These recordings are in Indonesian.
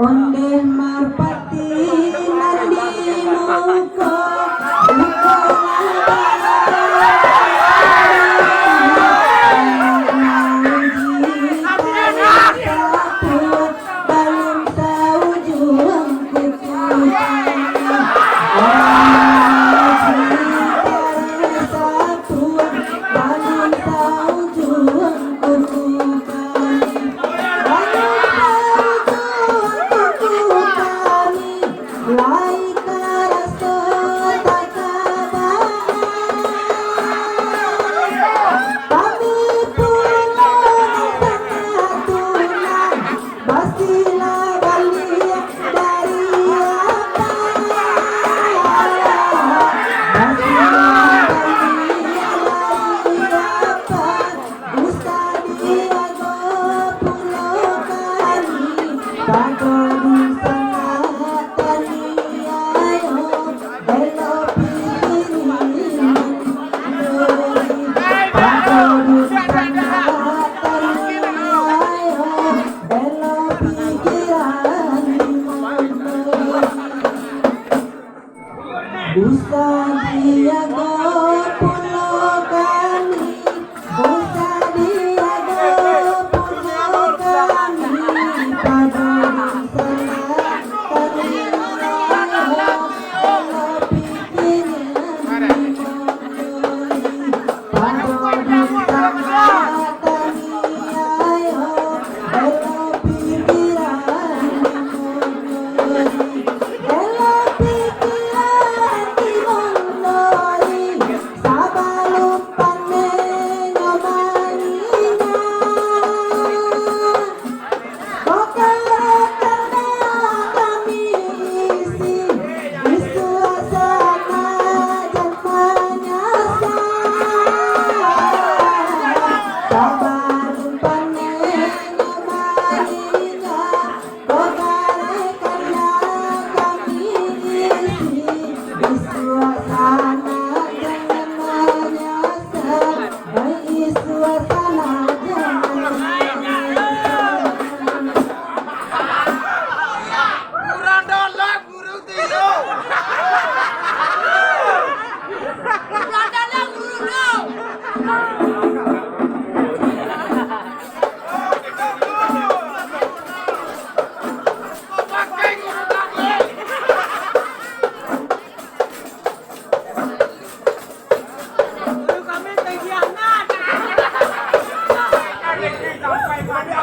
Onde marpati nandi muko Usadiago pulau kami, Usadiago pulau kami, padudun sana kami ayo, kalau pikiran dimodoi, padudun sana kami ayo, kalau pikiran dimodoi, kalau pikiran dimodoi, sabalum panenyo maningan. Kokala karena kami isi suasana jatmanya sabalum panenyo maningan. Kokala karena kami isi suasana jatmanya suasana jatmanya. Kurang dalam guru Tio. Kurang dalam guru lo. Pakai guru lagi. Guru kami pengkhianat. Sampai pada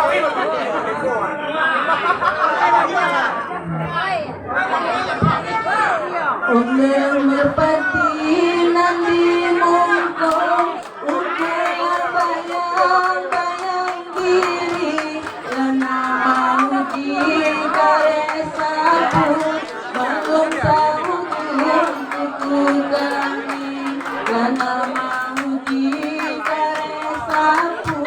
Undang merpati nanti mungkong, undang bayang-bayang diri, lana mauji kare sapu, bangun sahur kuku kami, lana mauji kare sapu,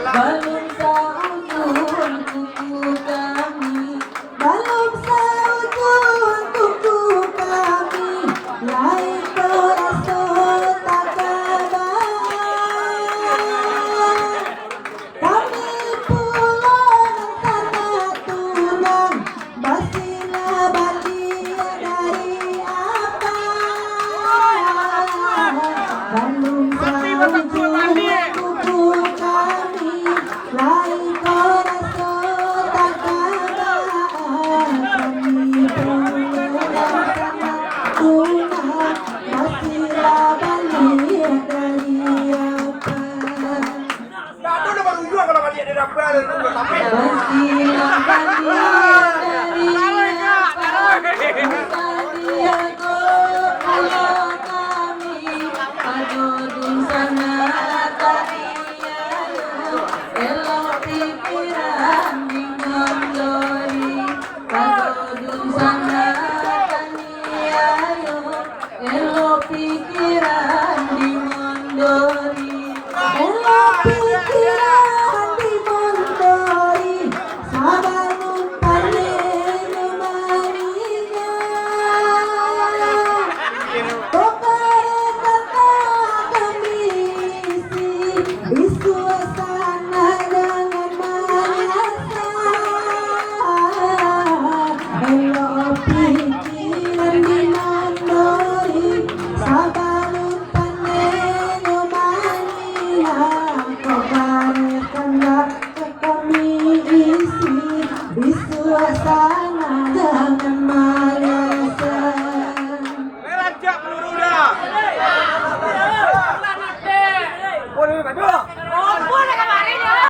bangun sahur kuku kami, balum sahur kuku kami, lain koraso takabaan. Kami pulang tanah tunang, basila balia dari apa? Balum sahur kuku kami, lain koraso takabaan. Kami pulang tanah tunang, basila balia dari apa? Tak ada baru juga kalau kalian ada dapat tapi. Basila balia dari apa? Usadiago pulau kami, padudun sana kami ayo, elok pikiran dimodoi, padudun sana kami ayo, elok pikiran